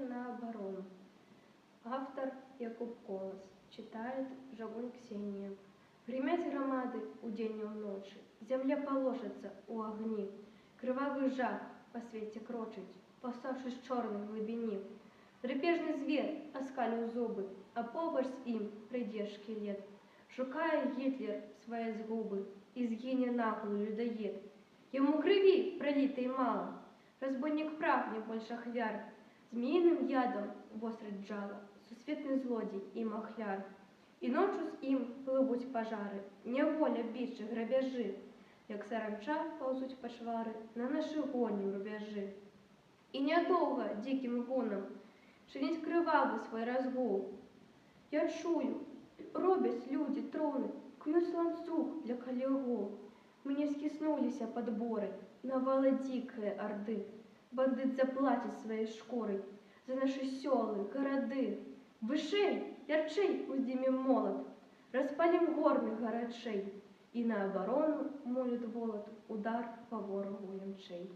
на оборону. Автор Якуб Колос. Читает Жагунь Ксения. Гремять громады удень и уночи, земля положится у огни. Кривавий жах по свете крочить, поставшись чорний в глибині. Драпежний звір оскалив зуби, а побач з ім прийде шкілет. Шукає Гітлер своє згуби, і згине наглый людоед. Ему крови пролитой мало, разбойник прагне больше ахвяр. Змеиным ядом вострить жало, сусветный злодій і махляр. І ночу з ім пливуть пожари, неволя, більше грабежі, як саранча повзуть пошвари на наші гонім рубежі. І недовго диким гуном чинить кривавий свій розгул. Я чую, робять люди троны, кують ланцуг для калігул. Мне скиснулися подборы, навала дикая орды. Бандит заплатит своей шкурой за наши селы, городы. Вышей, ярчей уздимем молот, распалим горных городшей, и на оборону молит волод удар по ворогу ямчей.